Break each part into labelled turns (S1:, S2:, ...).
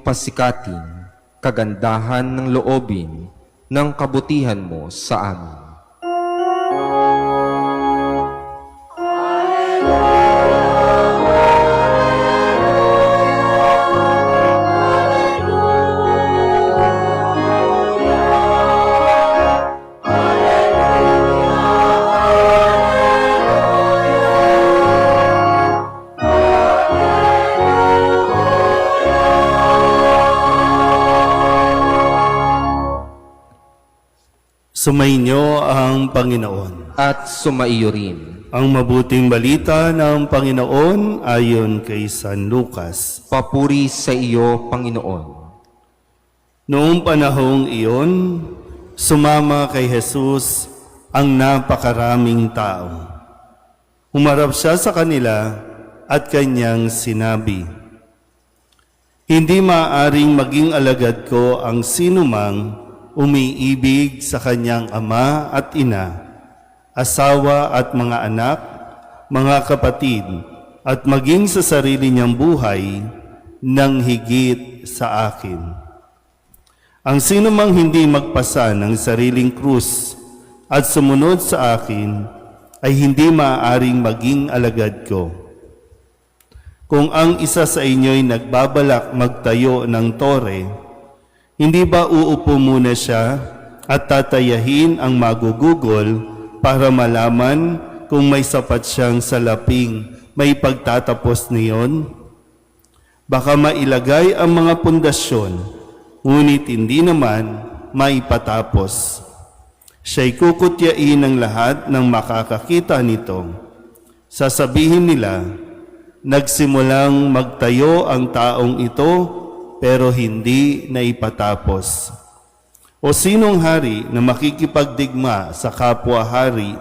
S1: pasikatin kagandahan ng loobin ng kabutihan mo sa amin.
S2: Sumainyo ang Panginoon.
S1: At sumaiyo rin.
S2: Ang mabuting balita ng Panginoon ayon kay San Lucas.
S1: Papuri sa iyo, Panginoon.
S2: Noong panahong iyon, sumama kay Jesus ang napakaraming tao. Humarap siya sa kanila at kanyang sinabi, "Hindi maaaring maging alagad ko ang sinumang umiibig sa kanyang ama at ina, asawa at mga anak, mga kapatid, at maging sa sarili niyang buhay nang higit sa akin. Ang sinumang hindi magpasa ng sariling krus at sumunod sa akin ay hindi maaaring maging alagad ko. Kung ang isa sa inyo'y nagbabalak magtayo ng tore, hindi ba uupo muna siya at tatayahin ang magugugol para malaman kung may sapat siyang salaping may pagtatapos niyon? Baka mailagay ang mga pundasyon, ngunit hindi naman maipatapos. Siya'y kukutyain ng lahat ng makakakita nito. Sasabihin nila, nagsimulang magtayo ang taong ito, pero hindi naipatapos. O sinong hari na makikipagdigma sa kapwa-hari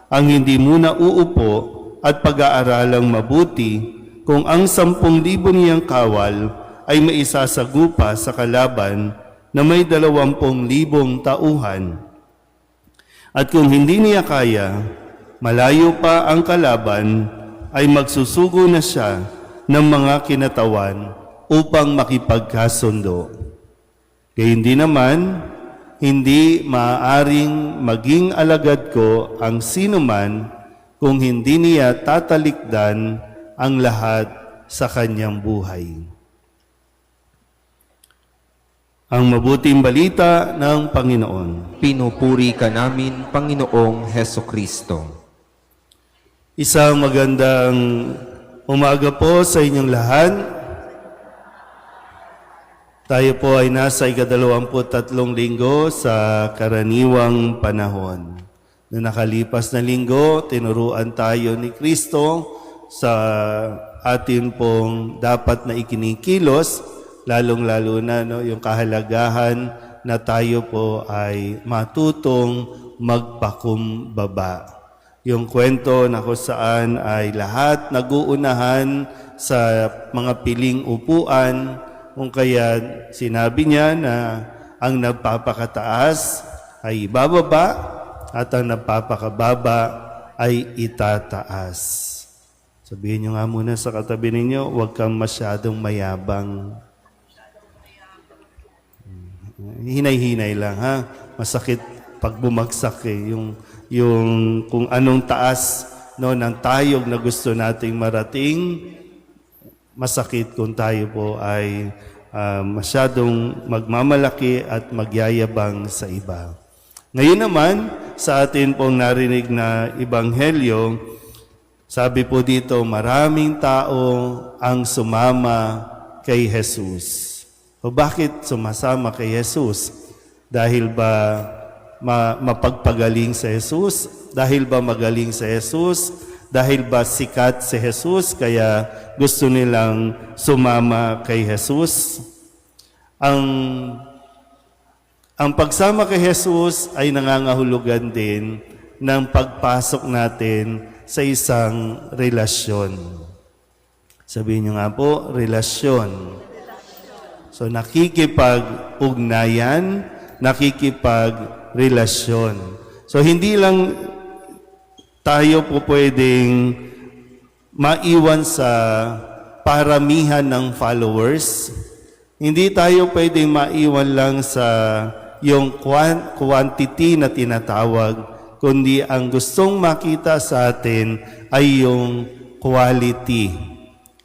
S2: ang hindi muna uupo at pag-aaralang mabuti kung ang 10,000 niyang kawal ay maisasagupa sa kalaban na may 20,000 tauhan? At kung hindi niya kaya, malayo pa ang kalaban, ay magsusugo na siya ng mga kinatawan upang makipagkasundo. Gayun din naman, hindi maaaring maging alagad ko ang sinuman kung hindi niya tatalikdan ang lahat sa kanyang buhay." Ang mabuting balita ng Panginoon.
S1: Pinupuri ka namin, Panginoong Hesukristo.
S2: Isang magandang umaga po sa inyong lahat. Tayo po ay nasa ika-23 linggo sa karaniwang panahon. Noong nakalipas na linggo, tinuruan tayo ni Kristo sa atin pong dapat na ikinikilos, lalong-lalo na yung kahalagahan na tayo po ay matutong magpakumbaba. Yung kwento na kung saan ay lahat naguunahan sa mga piling upuan, kung kaya sinabi niya na ang nagpapakataas ay ibababa at ang nagpapakababa ay itataas. Sabihin niyo nga muna sa katabi ninyo, huwag kang masyadong mayabang. Hinay-hinay lang ha. Masakit pag bumagsak eh. Yung kung anong taas ng tayog na gusto nating marating, masakit kung tayo po ay masyadong magmamalaki at magyayabang sa iba. Ngayon naman, sa atin pong narinig na ebanghelyo, sabi po dito, maraming tao ang sumama kay Jesus. O bakit sumasama kay Jesus? Dahil ba mapagpagaling sa Jesus? Dahil ba magaling sa Jesus? Dahil ba sikat si Jesus kaya gusto nilang sumama kay Jesus? Ang pagsama kay Jesus ay nangangahulugan din ng pagpasok natin sa isang relasyon. Sabihin niyo nga po, relasyon. So nakikipag-ugnayan, nakikipag-relasyon. So hindi lang tayo po pwedeng maiwan sa paramihan ng followers, Hindi tayo pwedeng maiwan lang sa yung quantity na tinatawag, kundi ang gustong makita sa atin ay yung quality.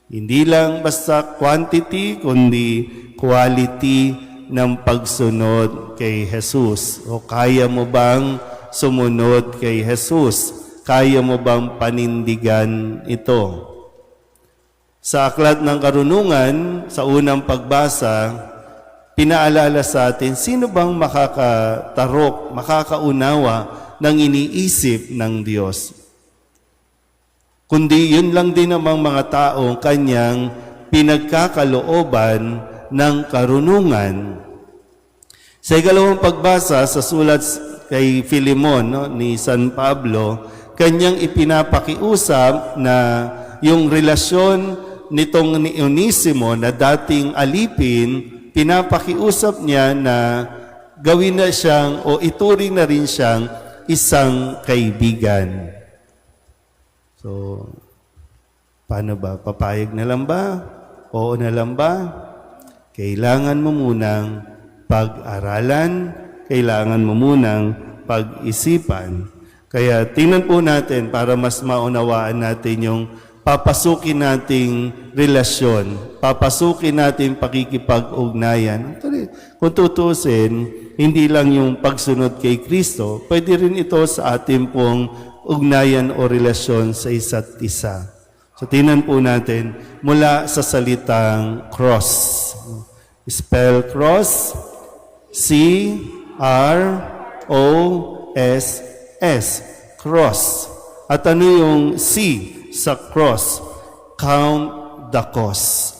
S2: Hindi lang basta quantity, kundi quality ng pagsunod kay Jesus. O kaya mo bang sumunod kay Jesus? Kaya mo bang panindigan ito? Sa Aklat ng Karunungan, sa unang pagbasa, pinaalala sa atin, sino bang makakatarok, makakaunawa ng iniisip ng Diyos? Kundi yun lang din namang mga taong kanyang pinagkakalooban ng karunungan. Sa ikalawang pagbasa sa sulat kay Filemon, ni San Pablo, kanyang ipinapakiusap na yung relasyon nitong ni Onesimo na dating alipin, pinapakiusap niya na gawin na siyang o ituring na rin siyang isang kaibigan. So, paano ba? Papayag na lang ba? Oo na lang ba? Kailangan mo munang pag-aralan, kailangan mo munang pag-isipan. Kaya tingnan po natin para mas maunawaan natin yung papasukin nating relasyon, papasukin nating pakikipag-ugnayan. Kung tutusin, hindi lang yung pagsunod kay Kristo, pwede rin ito sa ating pong ugnayan o relasyon sa isa't isa. So tingnan po natin mula sa salitang cross. Spell cross, C-R-O-S-S, cross. At ano yung C sa cross? Count the cost.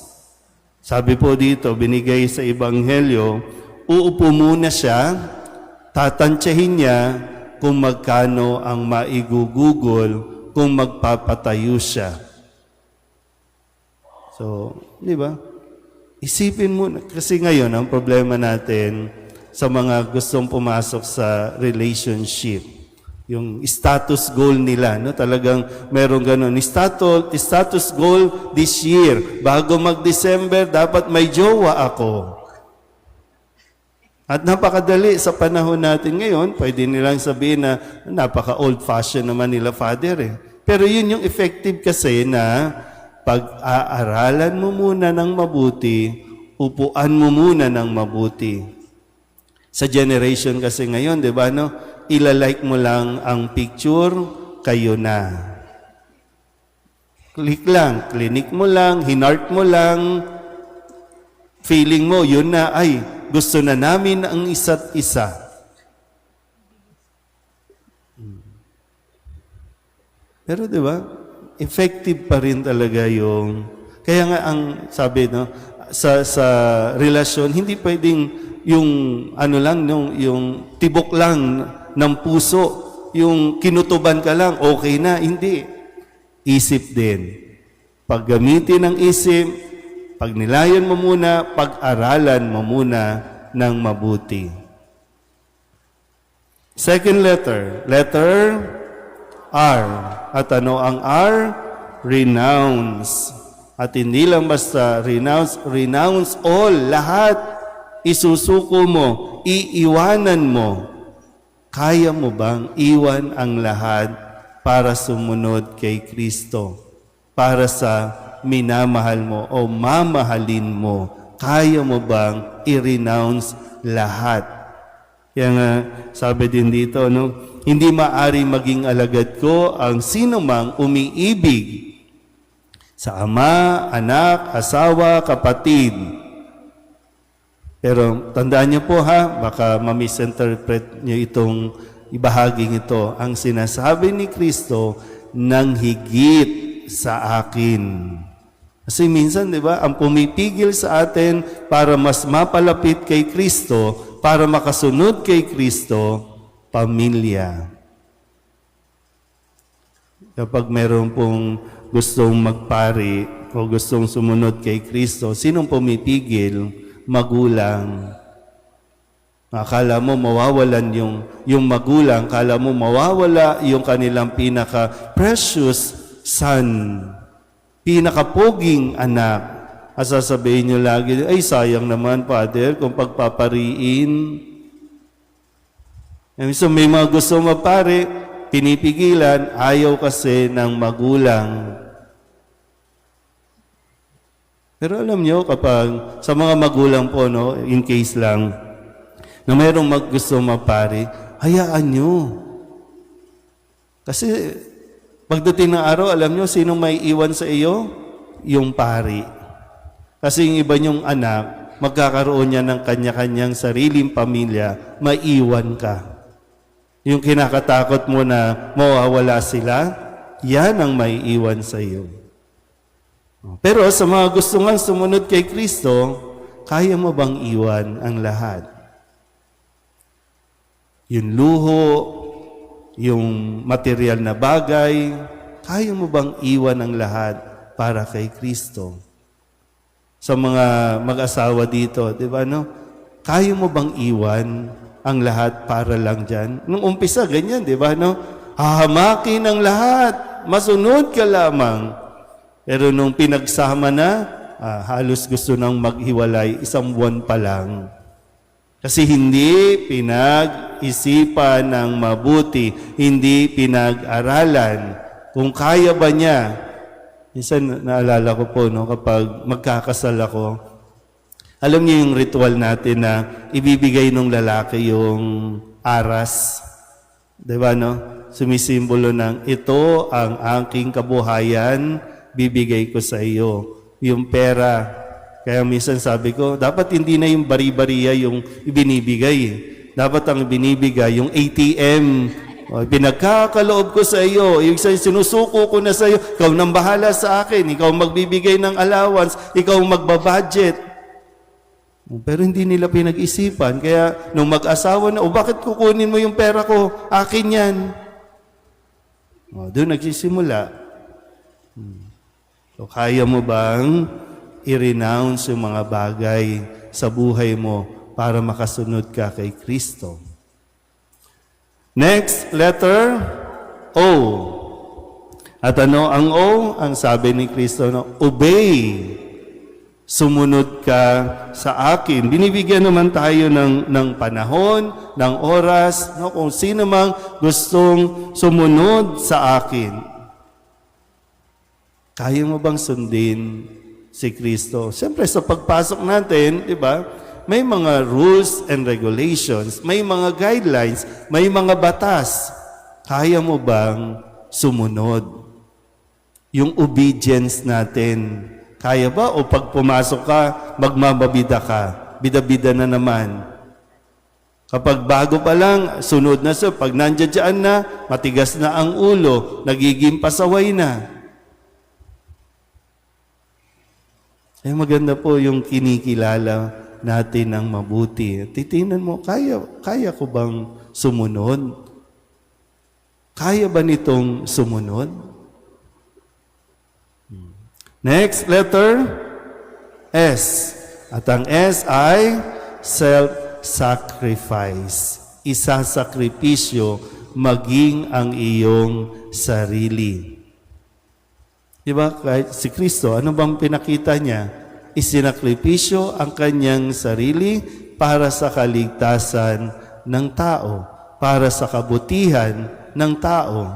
S2: Sabi po dito, binigay sa Ebanghelyo, uupo muna siya, tatansyahin niya kung magkano ang maigugugol kung magpapatayo siya. So, di ba? Isipin mo, kasi ngayon ang problema natin sa mga gustong pumasok sa relationship, yung status goal nila, no? Talagang merong ganun. Status goal this year. Bago mag-December, dapat may jowa ako. At napakadali sa panahon natin ngayon, pwede nilang sabihin na napaka-old-fashioned naman nila, Father. Pero yun yung effective kasi na pag-aaralan mo muna ng mabuti, upuan mo muna ng mabuti. Sa generation kasi ngayon, di ba, no? Ilalike mo lang ang picture, kayo na. Click lang, clinic mo lang, hinart mo lang, feeling mo, yun na, ay, gusto na namin ang isa't isa. Pero di ba, effective pa rin talaga yung, kaya nga ang sabi, no, sa relasyon, hindi pwedeng yung ano lang, yung tibok lang ng puso, yung kinutuban ka lang, okay na, hindi. Isip din. Paggamitin ng isip, pagnilayan mo muna, pag-aralan mo muna ng mabuti. Second letter, letter R. At ano ang R? Renounce. At hindi lang basta renounce all, lahat. Isusuko mo, iiwanan mo. Kaya mo bang iwan ang lahat para sumunod kay Kristo? Para sa minamahal mo o mamahalin mo, kaya mo bang i-renounce lahat? Kaya nga, sabi din dito, no, hindi maari maging alagad ko ang sino mang umiibig sa ama, anak, asawa, kapatid. Pero tandaan niyo po ha, baka ma-misinterpret niyo itong ibahaging ito. Ang sinasabi ni Kristo, nang higit sa akin. Kasi minsan, di ba, ang pumipigil sa atin para mas mapalapit kay Kristo, para makasunod kay Kristo, pamilya. Kapag meron pong gustong magpari o gustong sumunod kay Kristo, sinong pumipigil? Magulang. Akala mo mawawalan yung magulang, akala mo mawawala yung kanilang pinaka-precious son, pinaka-poging anak. At sasabihin nyo lagi, ay sayang naman, Father, kung pagpapariin. So may mga gusto mapare, pinipigilan, ayaw kasi ng magulang. Pero alam nyo, kapag sa mga magulang po, no, in case lang, na mayroong gusto mapare, hayaan nyo. Kasi pagdating ng araw, alam nyo, sino may iwan sa iyo? Yung pari. Kasi yung iba nyong anak, magkakaroon niya ng kanya-kanyang sariling pamilya, maiwan ka. Yung kinakatakot mo na mawawala sila, yan ang maiiwan sa iyo. Pero sa mga gusto nga sumunod kay Kristo, kaya mo bang iwan ang lahat? Yung luho, yung material na bagay, kaya mo bang iwan ang lahat para kay Kristo? Sa mga mag-asawa dito, di ba, no? Kaya mo bang iwan ang lahat para lang dyan? Nung umpisa, ganyan, di ba, no? Hahamakin ang lahat, masunod ka lamang. Pero nung pinagsama na, halos gusto nang maghiwalay, 1 buwan pa lang. Kasi hindi pinag-isipan ng mabuti, hindi pinag-aralan kung kaya ba niya. Minsan naalala ko po, no, kapag magkakasal ako, alam niyo yung ritual natin na ibibigay ng lalaki yung aras. Diba, no? Sumisimbolo ng, ito ang aking kabuhayan, bibigay ko sa iyo. Yung pera. Kaya minsan sabi ko, dapat hindi na yung bari-bariya yung ibinibigay. Dapat ang binibigay, yung ATM. O, pinagkakaloob ko sa iyo, yung sinusuko ko na sa iyo, ikaw nang bahala sa akin, ikaw magbibigay ng allowance, ikaw magbabudget. Pero hindi nila pinag-isipan. Kaya nung mag-asawa na, bakit kukunin mo yung pera ko? Akin yan. Doon nagsisimula. So, kaya mo bang i-renounce yung mga bagay sa buhay mo para makasunod ka kay Kristo? Next, letter O. At ano ang O? Ang sabi ni Kristo, no, obey. Sumunod ka sa akin. Binibigyan naman tayo ng panahon, ng oras, no, kung sino mang gustong sumunod sa akin. Kaya mo bang sundin si Kristo? Siyempre, sa pagpasok natin, di ba, may mga rules and regulations, may mga guidelines, may mga batas. Kaya mo bang sumunod? Yung obedience natin, kaya ba? O pag pumasok ka, magmamabida ka, bida-bida na naman. Kapag bago pa lang, sunod na siya. Pag nandiyan na, matigas na ang ulo, nagiging pasaway na. Eh maganda po yung kinikilala natin ng mabuti. Titingnan mo, kaya ko bang sumunod? Kaya ba nitong sumunod? Next, letter S. At ang S ay self-sacrifice. Isasakripisyo maging ang iyong sarili. Diba? Kahit si Kristo, ano bang pinakita niya? Isinakripisyo ang kanyang sarili para sa kaligtasan ng tao, para sa kabutihan ng tao.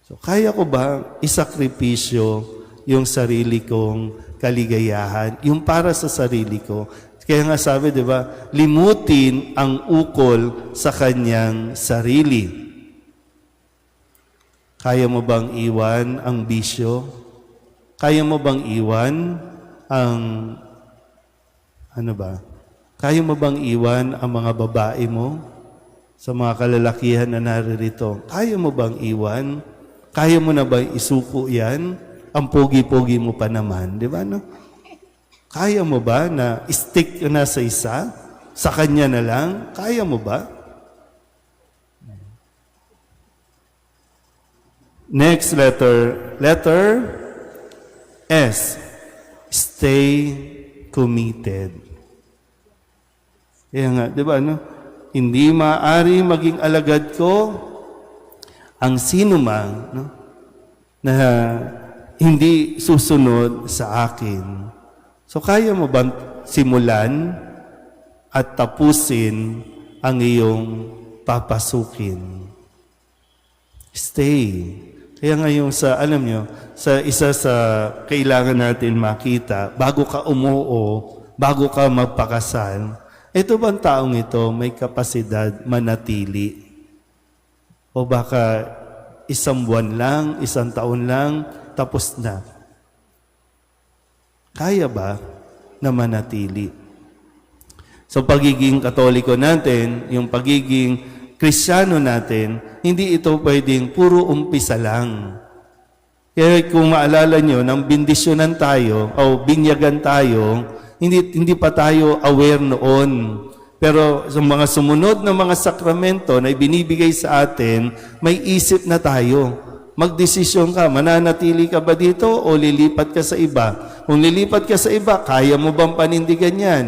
S2: So, kaya ko ba isakripisyo yung sarili kong kaligayahan, yung para sa sarili ko? Kaya nga sabi, di ba, limutin ang ukol sa kanyang sarili. Kaya mo bang iwan ang bisyo? Kaya mo bang iwan ang, kaya mo bang iwan ang mga babae mo sa mga kalalakihan na naririto? Kaya mo bang iwan? Kaya mo na ba isuko yan? Ang pogi-pogi mo pa naman, di ba? No? Kaya mo ba na stick na sa isa? Sa kanya na lang? Kaya mo ba? Next letter. Letter S. Stay committed. Kaya nga, di ba, no? Hindi maaari maging alagad ko ang sino man, no, na hindi susunod sa akin. So kaya mo bang simulan at tapusin ang iyong papasukin? Stay. Kaya ngayon alam nyo, sa isa sa kailangan natin makita, bago ka umuo, bago ka magpakasal, ito bang taong ito may kapasidad manatili? O baka isang buwan lang, isang taon lang, tapos na? Kaya ba na manatili? So pagiging Katoliko natin, yung pagiging Kristiyano natin, hindi ito pwedeng puro umpisa lang. Kaya kung maalala nyo, nang bindisyonan tayo o binyagan tayo, hindi pa tayo aware noon. Pero sa mga sumunod na mga sakramento na ibinibigay sa atin, may isip na tayo. Magdesisyon ka, mananatili ka ba dito o lilipat ka sa iba? Kung lilipat ka sa iba, kaya mo bang panindigan yan?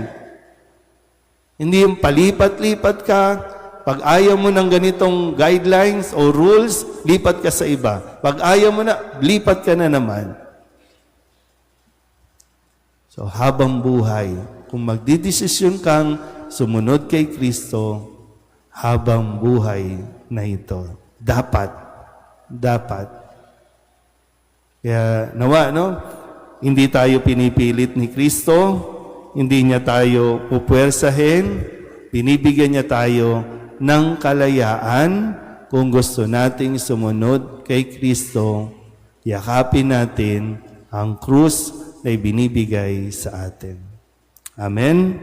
S2: Hindi yung palipat-lipat ka. Pag ayaw mo ng ganitong guidelines o rules, lipat ka sa iba. Pag ayaw mo na, lipat ka na naman. So habang buhay, kung magdidesisyon kang sumunod kay Kristo, habang buhay na ito. Dapat. Kaya nawa, no? Hindi tayo pinipilit ni Kristo, hindi niya tayo pupwersahin, binibigyan niya tayo ng kalayaan kung gusto nating sumunod kay Kristo, yakapin natin ang krus na ibinibigay sa atin. Amen?